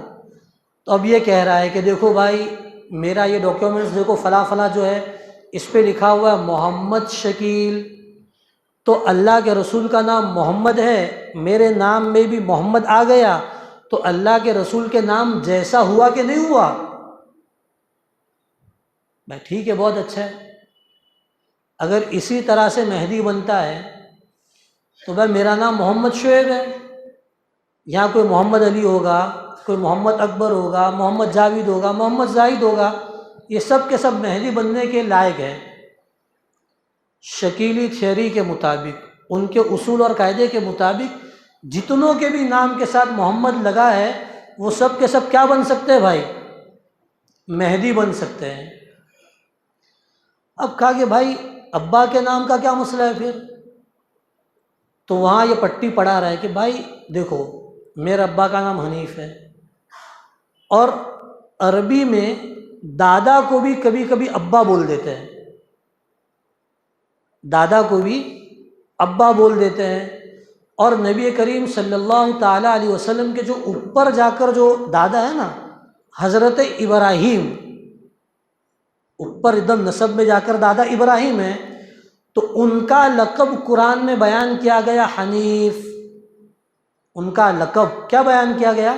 تو اب یہ کہہ رہا ہے کہ دیکھو بھائی میرا یہ ڈاکیومنٹس دیکھو، فلاں فلاں جو ہے اس پہ لکھا ہوا ہے محمد شکیل، تو اللہ کے رسول کا نام محمد ہے، میرے نام میں بھی محمد آ گیا، تو اللہ کے رسول کے نام جیسا ہوا کہ نہیں ہوا؟ بھائی ٹھیک ہے، بہت اچھا ہے، اگر اسی طرح سے مہدی بنتا ہے تو بھائی میرا نام محمد شعیب ہے، یہاں کوئی محمد علی ہوگا، کوئی محمد اکبر ہوگا، محمد جاوید ہوگا، محمد زاہد ہوگا، یہ سب کے سب مہدی بننے کے لائق ہیں۔ شکیلی تھیوری کے مطابق، ان کے اصول اور قاعدے کے مطابق، جتنوں کے بھی نام کے ساتھ محمد لگا ہے وہ سب کے سب کیا بن سکتے ہیں بھائی؟ مہدی بن سکتے ہیں۔ اب کہا کہ بھائی ابا کے نام کا کیا مسئلہ ہے پھر؟ تو وہاں یہ پٹی پڑھا رہا ہے کہ بھائی دیکھو میرے ابا کا نام حنیف ہے، اور عربی میں دادا کو بھی کبھی کبھی ابا بول دیتے ہیں، دادا کو بھی ابا بول دیتے ہیں۔ اور نبی کریم صلی اللہ تعالیٰ علیہ وسلم کے جو اوپر جا کر جو دادا ہے نا، حضرت ابراہیم، اوپر ایک دم نسب میں جا کر دادا ابراہیم ہے، تو ان کا لقب قرآن میں بیان کیا گیا حنیف۔ ان کا لقب کیا بیان کیا گیا؟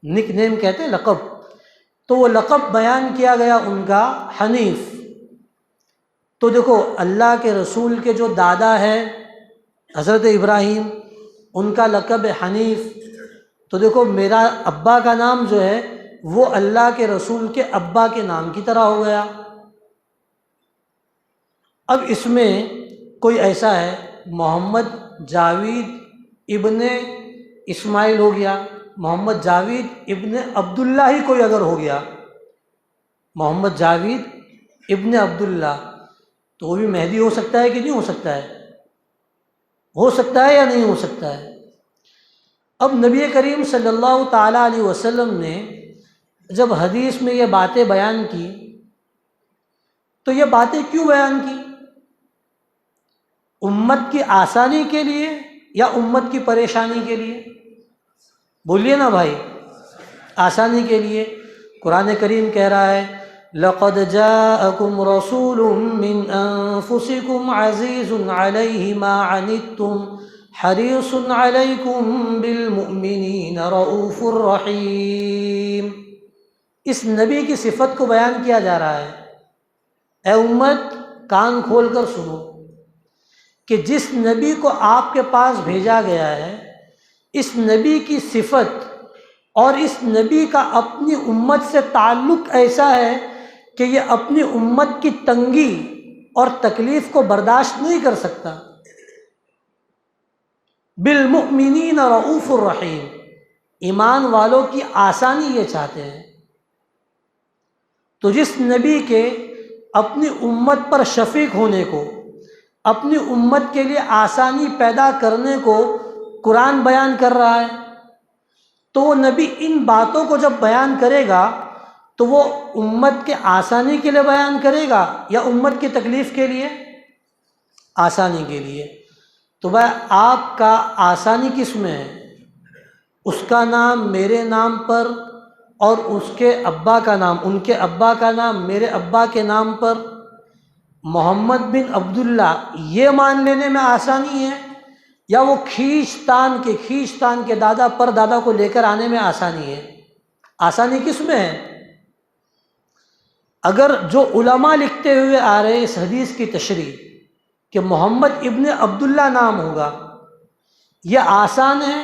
نک نیم کہتے ہیں لقب، تو وہ لقب بیان کیا گیا ان کا حنیف۔ تو دیکھو اللہ کے رسول کے جو دادا ہے حضرت ابراہیم، ان کا لقب ہے حنیف، تو دیکھو میرا ابا کا نام جو ہے وہ اللہ کے رسول کے ابا کے نام کی طرح ہو گیا۔ اب اس میں کوئی ایسا ہے محمد جاوید ابن اسماعیل ہو گیا، محمد جاوید ابن عبداللہ ہی کوئی اگر ہو گیا، محمد جاوید ابن عبداللہ، تو وہ بھی مہدی ہو سکتا ہے کہ نہیں ہو سکتا ہے؟ ہو سکتا ہے یا نہیں ہو سکتا ہے؟ اب نبی کریم صلی اللہ تعالیٰ علیہ وسلم نے جب حدیث میں یہ باتیں بیان کی، تو یہ باتیں کیوں بیان کی؟ امت کی آسانی کے لیے یا امت کی پریشانی کے لیے؟ بولیے نا بھائی، آسانی کے لیے۔ قرآن کریم کہہ رہا ہے لَقَدْ جَاءَكُمْ رَسُولٌ مِّنْ أَنفُسِكُمْ عَزِيزٌ عَلَيْهِ مَا عَنِتُّمْ حَرِيصٌ عَلَيْكُمْ بِالْمُؤْمِنِينَ رَءُوفٌ رَحِيمٌ۔ اس نبی کی صفت کو بیان کیا جا رہا ہے۔ اے امت کان کھول کر سنو کہ جس نبی کو آپ کے پاس بھیجا گیا ہے، اس نبی کی صفت اور اس نبی کا اپنی امت سے تعلق ایسا ہے کہ یہ اپنی امت کی تنگی اور تکلیف کو برداشت نہیں کر سکتا۔ بالمؤمنین رؤوف الرحیم، ایمان والوں کی آسانی یہ چاہتے ہیں۔ تو جس نبی کے اپنی امت پر شفیق ہونے کو، اپنی امت کے لیے آسانی پیدا کرنے کو قرآن بیان کر رہا ہے، تو وہ نبی ان باتوں کو جب بیان کرے گا تو وہ امت کے آسانی کے لیے بیان کرے گا یا امت کی تکلیف کے لیے؟ آسانی کے لیے۔ تو بھائی آپ کا آسانی کس میں ہے؟ اس کا نام میرے نام پر اور اس کے ابا کا نام، ان کے ابا کا نام میرے ابا کے نام پر محمد بن عبداللہ، یہ مان لینے میں آسانی ہے یا وہ کھینچتان کے دادا پر دادا کو لے کر آنے میں آسانی ہے؟ آسانی کس میں ہے؟ اگر جو علماء لکھتے ہوئے آ رہے اس حدیث کی تشریح کہ محمد ابن عبداللہ نام ہوگا، یہ آسان ہے،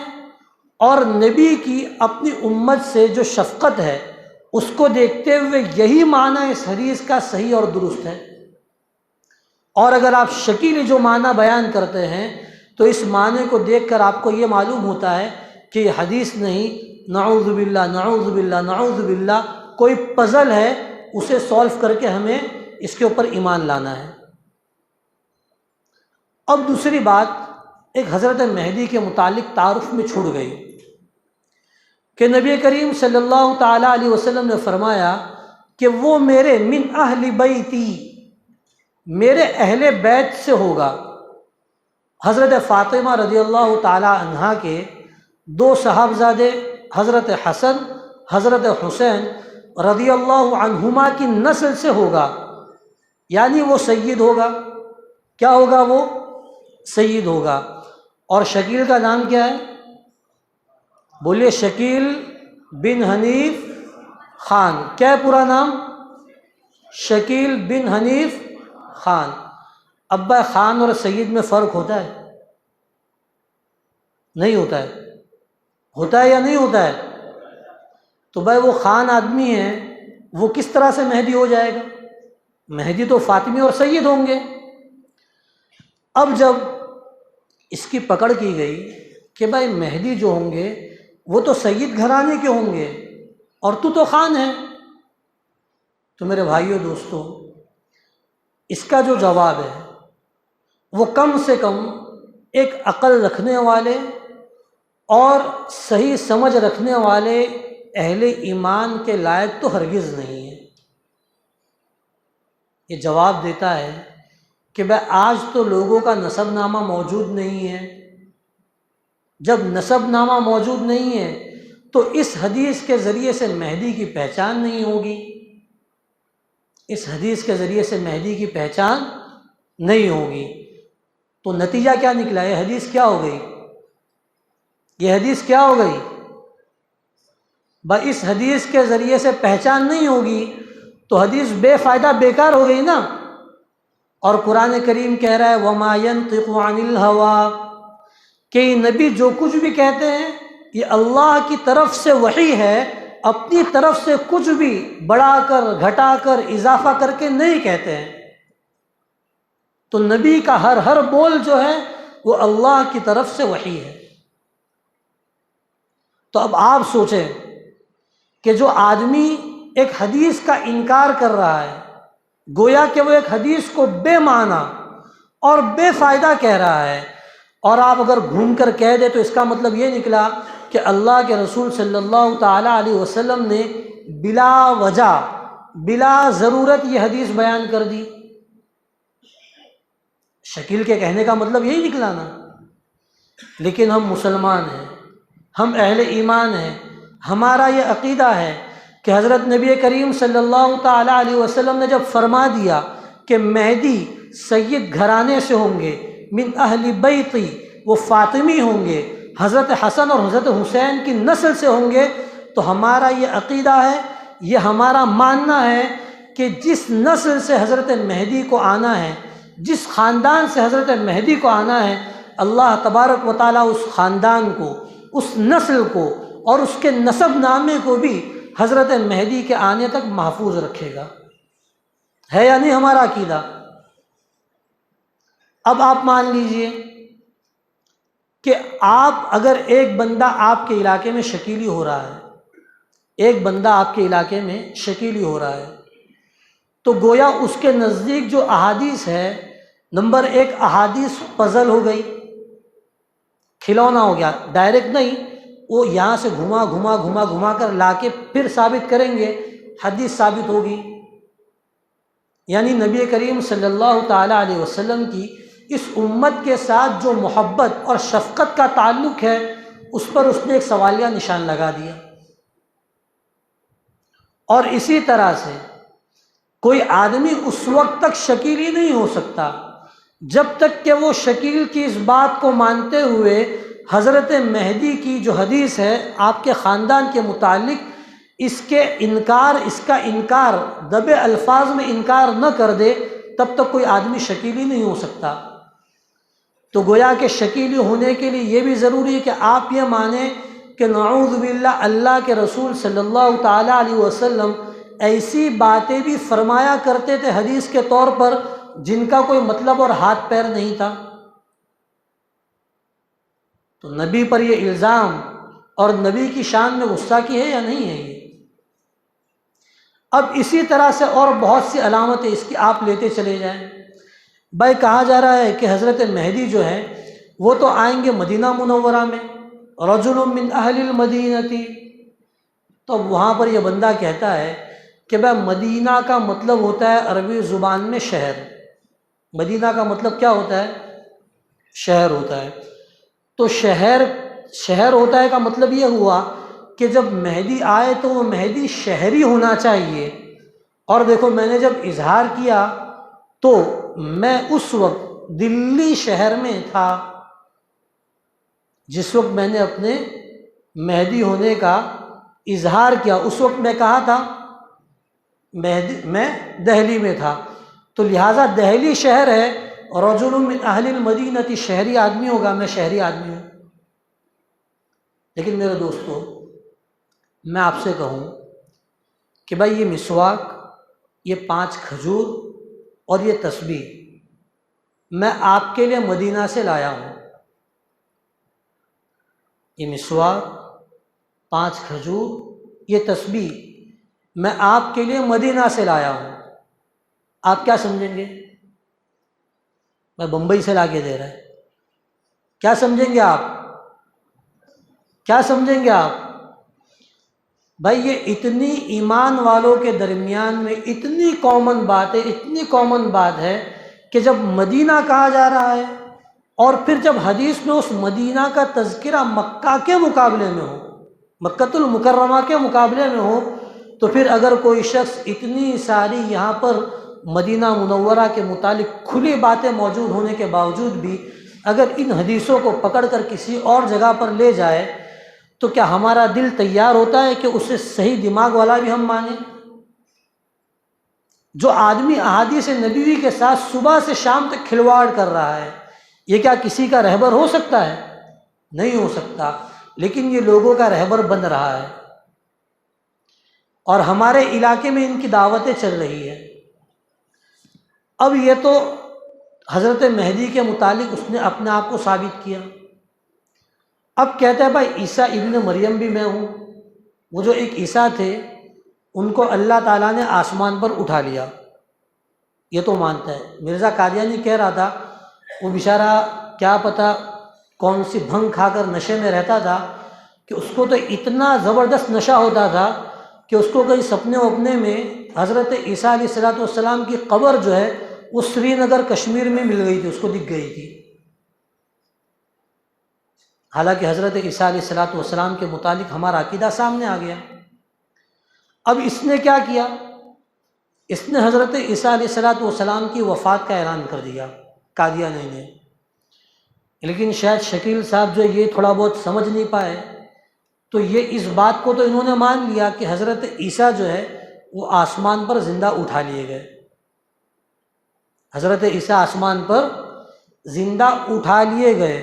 اور نبی کی اپنی امت سے جو شفقت ہے اس کو دیکھتے ہوئے یہی معنی اس حدیث کا صحیح اور درست ہے۔ اور اگر آپ شکیل جو معنی بیان کرتے ہیں تو اس معنی کو دیکھ کر آپ کو یہ معلوم ہوتا ہے کہ یہ حدیث نہیں، نعوذ باللہ نعوذ باللہ نعوذ باللہ، کوئی پزل ہے، اسے سولف کر کے ہمیں اس کے اوپر ایمان لانا ہے۔ اب دوسری بات ایک حضرت مہدی کے متعلق تعارف میں چھوڑ گئی کہ نبی کریم صلی اللہ تعالیٰ علیہ وسلم نے فرمایا کہ وہ میرے من اہل بیتی، میرے اہل بیت سے ہوگا۔ حضرت فاطمہ رضی اللہ تعالیٰ عنہا کے دو صاحبزادے حضرت حسن حضرت حسین رضی اللہ عنہما کی نسل سے ہوگا، یعنی وہ سید ہوگا۔ کیا ہوگا؟ وہ سید ہوگا۔ اور شکیل کا نام کیا ہے؟ بولیے، شکیل بن حنیف خان۔ کیا ہے پورا نام؟ شکیل بن حنیف خان۔ ابا خان اور سید میں فرق ہوتا ہے؟ نہیں ہوتا ہے؟ ہوتا ہے یا نہیں ہوتا ہے؟ تو بھائی وہ خان آدمی ہے، وہ کس طرح سے مہدی ہو جائے گا؟ مہدی تو فاطمی اور سید ہوں گے۔ اب جب اس کی پکڑ کی گئی کہ بھائی مہدی جو ہوں گے وہ تو سید گھرانے کے ہوں گے اور تو خان ہے، تو میرے بھائیوں دوستوں، اس کا جو جواب ہے وہ کم سے کم ایک عقل رکھنے والے اور صحیح سمجھ رکھنے والے اہل ایمان کے لائق تو ہرگز نہیں ہے۔ یہ جواب دیتا ہے کہ بھائی آج تو لوگوں کا نسب نامہ موجود نہیں ہے، جب نسب نامہ موجود نہیں ہے تو اس حدیث کے ذریعے سے مہدی کی پہچان نہیں ہوگی، اس حدیث کے ذریعے سے مہدی کی پہچان نہیں ہوگی۔ تو نتیجہ کیا نکلا؟ یہ حدیث کیا ہو گئی؟ یہ حدیث کیا ہو گئی؟ اس حدیث کے ذریعے سے پہچان نہیں ہوگی تو حدیث بے فائدہ بیکار ہو گئی نا۔ اور قرآن کریم کہہ رہا ہے وَمَا يَنطِقُ عَنِ الْهَوَىٰ، کہ یہ نبی جو کچھ بھی کہتے ہیں یہ اللہ کی طرف سے وحی ہے، اپنی طرف سے کچھ بھی بڑھا کر گھٹا کر اضافہ کر کے نہیں کہتے ہیں۔ تو نبی کا ہر بول جو ہے وہ اللہ کی طرف سے وحی ہے۔ تو اب آپ سوچیں کہ جو آدمی ایک حدیث کا انکار کر رہا ہے، گویا کہ وہ ایک حدیث کو بے معنی اور بے فائدہ کہہ رہا ہے، اور آپ اگر گھوم کر کہہ دیں تو اس کا مطلب یہ نکلا کہ اللہ کے رسول صلی اللہ تعالیٰ علیہ وسلم نے بلا وجہ بلا ضرورت یہ حدیث بیان کر دی۔ شکیل کے کہنے کا مطلب یہی نکلا نا۔ لیکن ہم مسلمان ہیں، ہم اہل ایمان ہیں، ہمارا یہ عقیدہ ہے کہ حضرت نبی کریم صلی اللہ تعالیٰ علیہ وسلم نے جب فرما دیا کہ مہدی سید گھرانے سے ہوں گے، من اہل بیتی، وہ فاطمی ہوں گے، حضرت حسن اور حضرت حسین کی نسل سے ہوں گے، تو ہمارا یہ عقیدہ ہے، یہ ہمارا ماننا ہے کہ جس نسل سے حضرت مہدی کو آنا ہے، جس خاندان سے حضرت مہدی کو آنا ہے، اللہ تبارک و تعالیٰ اس خاندان کو، اس نسل کو اور اس کے نسب نامے کو بھی حضرت مہدی کے آنے تک محفوظ رکھے گا۔ ہے یا نہیں ہمارا عقیدہ؟ اب آپ مان لیجئے کہ آپ اگر ایک بندہ آپ کے علاقے میں شکیلی ہو رہا ہے، ایک بندہ آپ کے علاقے میں شکیلی ہو رہا ہے، تو گویا اس کے نزدیک جو احادیث ہے، نمبر ایک احادیث پزل ہو گئی، کھلونا ہو گیا، ڈائریکٹ نہیں، وہ یہاں سے گھما کر لا کے پھر ثابت کریں گے، حدیث ثابت ہوگی۔ یعنی نبی کریم صلی اللہ تعالیٰ علیہ وسلم کی اس امت کے ساتھ جو محبت اور شفقت کا تعلق ہے، اس پر اس نے ایک سوالیہ نشان لگا دیا۔ اور اسی طرح سے کوئی آدمی اس وقت تک شکیلی نہیں ہو سکتا جب تک کہ وہ شکیل کی اس بات کو مانتے ہوئے حضرت مہدی کی جو حدیث ہے آپ کے خاندان کے متعلق، اس کا انکار دبے الفاظ میں انکار نہ کر دے، تب تک کوئی آدمی شکیلی نہیں ہو سکتا۔ تو گویا کہ شکیلی ہونے کے لیے یہ بھی ضروری ہے کہ آپ یہ مانیں کہ نعوذ باللہ اللہ کے رسول صلی اللہ تعالیٰ علیہ وسلم ایسی باتیں بھی فرمایا کرتے تھے حدیث کے طور پر جن کا کوئی مطلب اور ہاتھ پیر نہیں تھا۔ تو نبی پر یہ الزام اور نبی کی شان میں گستاخی ہے یا نہیں ہے یہ؟ اب اسی طرح سے اور بہت سی علامتیں اس کی آپ لیتے چلے جائیں۔ بھائی کہا جا رہا ہے کہ حضرت مہدی جو ہے وہ تو آئیں گے مدینہ منورہ میں، رجل من اہل المدینتی، تو وہاں پر یہ بندہ کہتا ہے کہ بھائی مدینہ کا مطلب ہوتا ہے عربی زبان میں شہر۔ مدینہ کا مطلب کیا ہوتا ہے؟ شہر ہوتا ہے۔ تو شہر ہوتا ہے کا مطلب یہ ہوا کہ جب مہدی آئے تو وہ مہدی شہری ہونا چاہیے۔ اور دیکھو میں نے جب اظہار کیا تو میں اس وقت دلی شہر میں تھا، جس وقت میں نے اپنے مہدی ہونے کا اظہار کیا، اس وقت میں کہا تھا میں دہلی میں تھا، تو لہٰذا دہلی شہر ہے، رجل من اہل المدینہ شہری آدمی ہوگا، میں شہری آدمی ہوں۔ لیکن میرے دوستو میں آپ سے کہوں کہ بھائی یہ مسواک، یہ 5 کھجور اور یہ تسبیح میں آپ کے لیے مدینہ سے لایا ہوں۔ یہ مسواک، 5 کھجور، یہ تسبیح میں آپ کے لیے مدینہ سے لایا ہوں۔ آپ کیا سمجھیں گے؟ میں بمبئی سے لا کے دے رہا ہے، کیا سمجھیں گے آپ؟ کیا سمجھیں گے آپ؟ بھائی یہ اتنی ایمان والوں کے درمیان میں اتنی کامن بات ہے، اتنی کامن بات ہے کہ جب مدینہ کہا جا رہا ہے اور پھر جب حدیث میں اس مدینہ کا تذکرہ مکہ کے مقابلے میں ہو، مکۃ المکرمہ کے مقابلے میں ہو، تو پھر اگر کوئی شخص اتنی ساری یہاں پر مدینہ منورہ کے متعلق کھلی باتیں موجود ہونے کے باوجود بھی اگر ان حدیثوں کو پکڑ کر کسی اور جگہ پر لے جائے تو کیا ہمارا دل تیار ہوتا ہے کہ اسے صحیح دماغ والا بھی ہم مانیں؟ جو آدمی احادیث نبوی کے ساتھ صبح سے شام تک کھلواڑ کر رہا ہے، یہ کیا کسی کا رہبر ہو سکتا ہے؟ نہیں ہو سکتا، لیکن یہ لوگوں کا رہبر بن رہا ہے اور ہمارے علاقے میں ان کی دعوتیں چل رہی ہیں۔ اب یہ تو حضرت مہدی کے متعلق اس نے اپنے آپ کو ثابت کیا، اب کہتا ہے بھائی عیسیٰ ابن مریم بھی میں ہوں۔ وہ جو ایک عیسیٰ تھے ان کو اللہ تعالیٰ نے آسمان پر اٹھا لیا، یہ تو مانتا ہے۔ مرزا قادیانی کہہ رہا تھا وہ بیچارہ کیا پتہ کون سی بھنگ کھا کر نشے میں رہتا تھا کہ اس کو تو اتنا زبردست نشہ ہوتا تھا کہ اس کو کئی سپنے وپنے میں حضرت عیسیٰ علیہ السلام کی قبر جو ہے وہ سری نگر کشمیر میں مل گئی تھی، اس کو دکھ گئی تھی۔ حالانکہ حضرت عیسیٰ علیہ السلام کے متعلق ہمارا عقیدہ سامنے آ گیا۔ اب اس نے کیا کیا؟ اس نے حضرت عیسیٰ علیہ السلام کی وفات کا اعلان کر دیا قادیانی نے، لیکن شاید شکیل صاحب جو یہ تھوڑا بہت سمجھ نہیں پائے، تو یہ اس بات کو تو انہوں نے مان لیا کہ حضرت عیسیٰ جو ہے وہ آسمان پر زندہ اٹھا لیے گئے، حضرت عیسیٰ آسمان پر زندہ اٹھا لیے گئے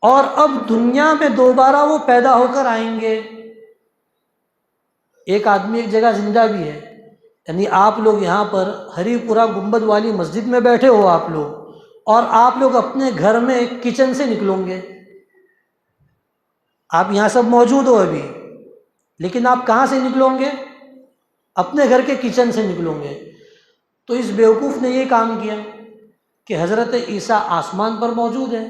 اور اب دنیا میں دوبارہ وہ پیدا ہو کر آئیں گے۔ ایک آدمی ایک جگہ زندہ بھی ہے، یعنی آپ لوگ یہاں پر ہری پورہ گنبد والی مسجد میں بیٹھے ہو آپ لوگ، اور آپ لوگ اپنے گھر میں کچن سے نکلو گے، آپ یہاں سب موجود ہو ابھی، لیکن آپ کہاں سے نکلو گے؟ اپنے گھر کے کچن سے نکلو گے۔ تو اس بیوقوف نے یہ کام کیا کہ حضرت عیسیٰ آسمان پر موجود ہے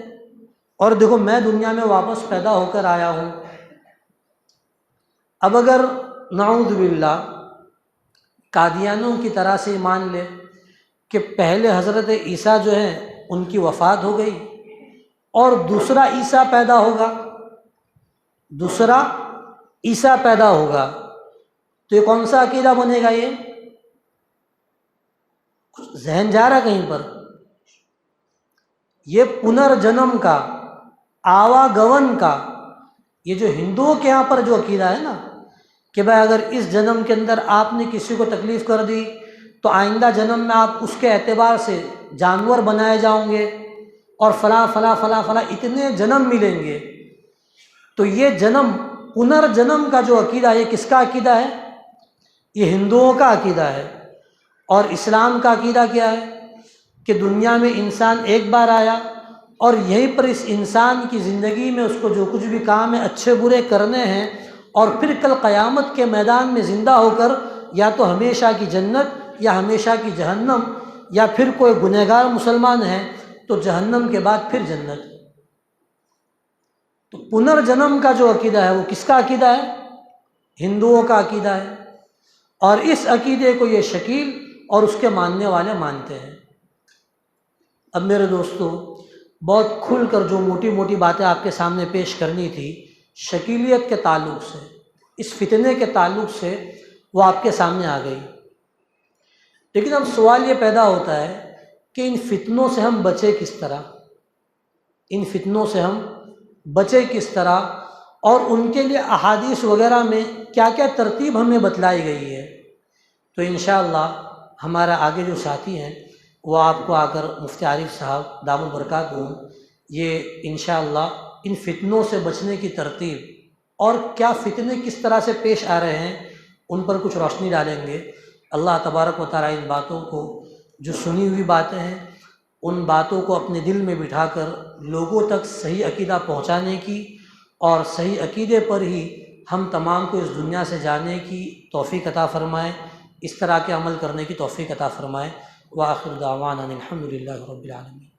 اور دیکھو میں دنیا میں واپس پیدا ہو کر آیا ہوں۔ اب اگر نعوذ باللہ قادیانیوں کی طرح سے مان لے کہ پہلے حضرت عیسیٰ جو ہے ان کی وفات ہو گئی اور دوسرا عیسیٰ پیدا ہوگا، دوسرا عیسیٰ پیدا ہوگا، تو یہ کون سا عقیدہ بنے گا؟ یہ ذہن جا رہا کہیں پر؟ یہ پنرجنم کا، آواگمن کا، یہ جو ہندوؤں کے یہاں پر جو عقیدہ ہے نا کہ بھائی اگر اس جنم کے اندر آپ نے کسی کو تکلیف کر دی تو آئندہ جنم میں آپ اس کے اعتبار سے جانور بنائے جاؤں گے اور فلاں فلاں فلاں فلاں اتنے جنم ملیں گے، تو یہ جنم پنرجنم کا جو عقیدہ ہے یہ کس کا عقیدہ ہے؟ یہ ہندوؤں کا عقیدہ ہے۔ اور اسلام کا عقیدہ کیا ہے کہ دنیا میں انسان ایک بار آیا اور یہیں پر اس انسان کی زندگی میں اس کو جو کچھ بھی کام ہے اچھے برے کرنے ہیں، اور پھر کل قیامت کے میدان میں زندہ ہو کر یا تو ہمیشہ کی جنت یا ہمیشہ کی جہنم، یا پھر کوئی گنہگار مسلمان ہے تو جہنم کے بعد پھر جنت۔ تو پنرجنم کا جو عقیدہ ہے وہ کس کا عقیدہ ہے؟ ہندوؤں کا عقیدہ ہے، اور اس عقیدے کو یہ شکیل اور اس کے ماننے والے مانتے ہیں۔ اب میرے دوستو بہت کھل کر جو موٹی موٹی باتیں آپ کے سامنے پیش کرنی تھی شکیلیت کے تعلق سے، اس فتنے کے تعلق سے، وہ آپ کے سامنے آ گئی، لیکن اب سوال یہ پیدا ہوتا ہے کہ ان فتنوں سے ہم بچے کس طرح، ان فتنوں سے ہم بچے کس طرح، اور ان کے لیے احادیث وغیرہ میں کیا کیا ترتیب ہمیں بتلائی گئی ہے۔ تو انشاءاللہ ہمارا آگے جو ساتھی ہیں وہ آپ کو آ کر مفتی عارف صاحب دامت برکاتہم یہ انشاءاللہ ان فتنوں سے بچنے کی ترتیب اور کیا فتنے کس طرح سے پیش آ رہے ہیں ان پر کچھ روشنی ڈالیں گے۔ اللہ تبارک و تعالیٰ ان باتوں کو، جو سنی ہوئی باتیں ہیں، ان باتوں کو اپنے دل میں بٹھا کر لوگوں تک صحیح عقیدہ پہنچانے کی اور صحیح عقیدے پر ہی ہم تمام کو اس دنیا سے جانے کی توفیق عطا فرمائے، اس طرح کے عمل کرنے کی توفیق عطا فرمائے۔ وآخر دعوانا الحمد للہ رب العالمین۔